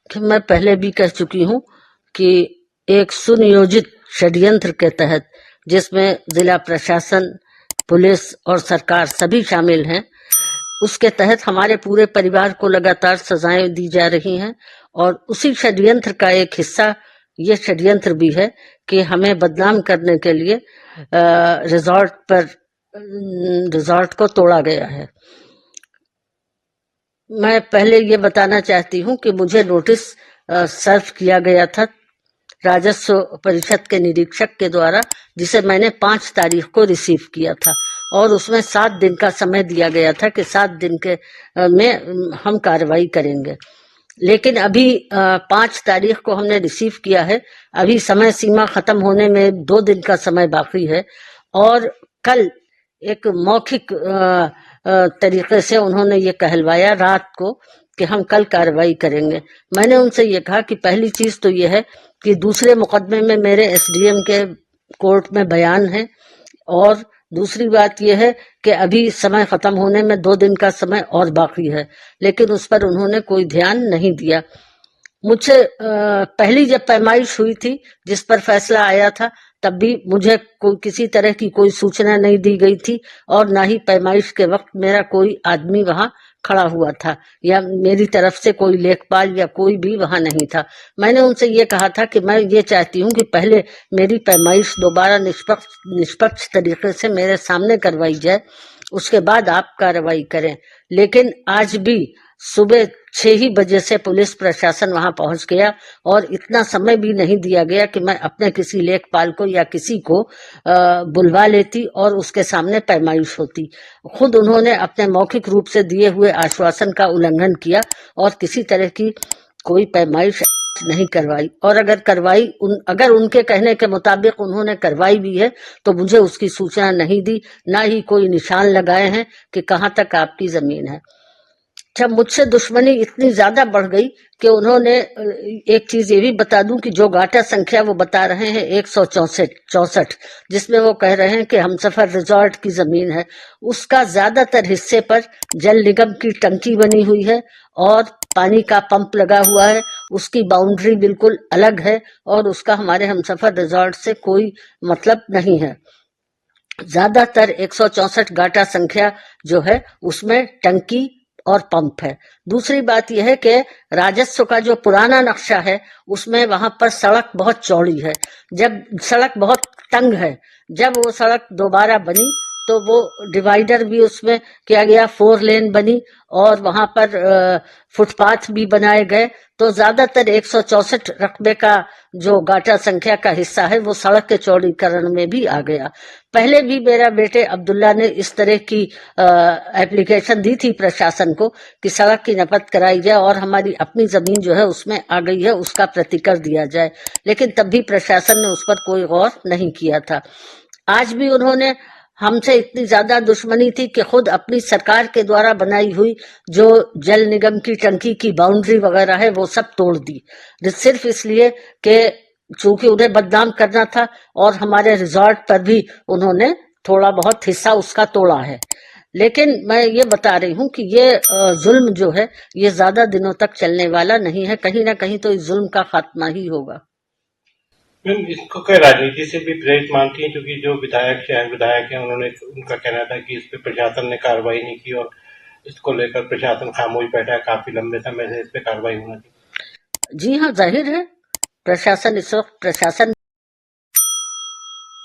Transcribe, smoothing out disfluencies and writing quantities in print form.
कि मैं पहले भी कह चुकी हूँ कि एक सुनियोजित षड्यंत्र के तहत, जिसमें जिला प्रशासन, पुलिस और सरकार सभी शामिल हैं, उसके तहत हमारे पूरे परिवार को लगातार सजाएं दी जा रही हैं। और उसी षड्यंत्र का एक हिस्सा ये षड्यंत्र भी है कि हमें बदनाम करने के लिए रिजॉर्ट को तोड़ा गया है। मैं पहले ये बताना चाहती हूँ कि मुझे नोटिस सर्व किया गया था राजस्व परिषद के निरीक्षक के द्वारा, जिसे मैंने 5 तारीख को रिसीव किया था, और उसमें 7 दिन का समय दिया गया था कि 7 दिन के में हम कार्रवाई करेंगे। लेकिन अभी 5 तारीख को हमने रिसीव किया है, अभी समय सीमा खत्म होने में 2 दिन का समय बाकी है, और कल एक मौखिक तरीके से उन्होंने ये कहलवाया रात को कि हम कल कार्रवाई करेंगे। मैंने उनसे ये कहा कि पहली चीज तो ये है कि दूसरे मुकदमे में मेरे एसडीएम के कोर्ट में बयान है, और दूसरी बात यह है कि अभी समय खत्म होने में 2 दिन का समय और बाकी है, लेकिन उस पर उन्होंने कोई ध्यान नहीं दिया। मुझसे पहली जब पैमाइश हुई थी, जिस पर फैसला आया था, तब भी मुझे किसी तरह की कोई सूचना नहीं दी गई थी, और ना ही पैमाइश के वक्त मेरा कोई आदमी वहां खड़ा हुआ था, या मेरी तरफ से कोई लेखपाल या कोई भी वहां नहीं था। मैंने उनसे ये कहा था कि मैं ये चाहती हूँ कि पहले मेरी पैमाइश दोबारा निष्पक्ष तरीके से मेरे सामने करवाई जाए, उसके बाद आप कार्रवाई करें। लेकिन आज भी सुबह 6 ही बजे से पुलिस प्रशासन वहां पहुंच गया, और इतना समय भी नहीं दिया गया कि मैं अपने किसी लेखपाल को या किसी को बुलवा लेती और उसके सामने पैमाइश होती। खुद उन्होंने अपने मौखिक रूप से दिए हुए आश्वासन का उल्लंघन किया और किसी तरह की कोई पैमाइश नहीं करवाई, और अगर करवाई, अगर उनके कहने के मुताबिक उन्होंने करवाई भी है तो मुझे उसकी सूचना नहीं दी, ना ही कोई निशान लगाए हैं कि कहां तक आपकी जमीन है। जब मुझसे दुश्मनी इतनी ज्यादा बढ़ गई कि उन्होंने, एक चीज ये भी बता दूं कि जो गाटा संख्या वो बता रहे हैं 164, जिसमें वो कह रहे हैं कि हमसफर रिजॉर्ट की जमीन है, उसका ज्यादातर हिस्से पर जल निगम की टंकी बनी हुई है और पानी का पंप लगा हुआ है, उसकी बाउंड्री बिल्कुल अलग है, और उसका हमारे हमसफर रिजॉर्ट से कोई मतलब नहीं है। ज्यादातर 164 गाटा संख्या जो है उसमें टंकी और पंप है। दूसरी बात यह है कि राजस्व का जो पुराना नक्शा है उसमें वहां पर सड़क बहुत चौड़ी है, जब सड़क बहुत तंग है, जब वो सड़क दोबारा बनी तो वो डिवाइडर भी उसमें किया गया, 4 लेन बनी, और वहां पर फुटपाथ भी बनाए गए, तो ज्यादातर 164 रकबे का जो गाटा संख्या का हिस्सा है वो सड़क के चौड़ीकरण में भी आ गया। पहले भी मेरा बेटे अब्दुल्ला ने इस तरह की एप्लीकेशन दी थी प्रशासन को कि सड़क की नपत कराई जाए और हमारी अपनी जमीन जो है उसमें आ गई है उसका प्रतिकर दिया जाए, लेकिन तब भी प्रशासन ने उस पर कोई गौर नहीं किया था। आज भी उन्होंने, हमसे इतनी ज्यादा दुश्मनी थी कि खुद अपनी सरकार के द्वारा बनाई हुई जो जल निगम की टंकी की बाउंड्री वगैरह है वो सब तोड़ दी, सिर्फ इसलिए कि चूंकि उन्हें बदनाम करना था, और हमारे रिजॉर्ट पर भी उन्होंने थोड़ा बहुत हिस्सा उसका तोड़ा है। लेकिन मैं ये बता रही हूँ कि ये जुल्म जो है ये ज्यादा दिनों तक चलने वाला नहीं है, कहीं ना कहीं तो इस जुल्म का खात्मा ही होगा। मैम, इसको क्या राजनीति से भी प्रेरित मानती है, क्योंकि जो विधायक हैं उन्होंने, उनका कहना था कि इस पे प्रशासन ने कार्रवाई नहीं की और इसको लेकर प्रशासन खामोश बैठा है काफी लंबे समय से, इस पे कार्रवाई होना चाहिए। जी हाँ, जाहिर है प्रशासन इस वक्त प्रशासन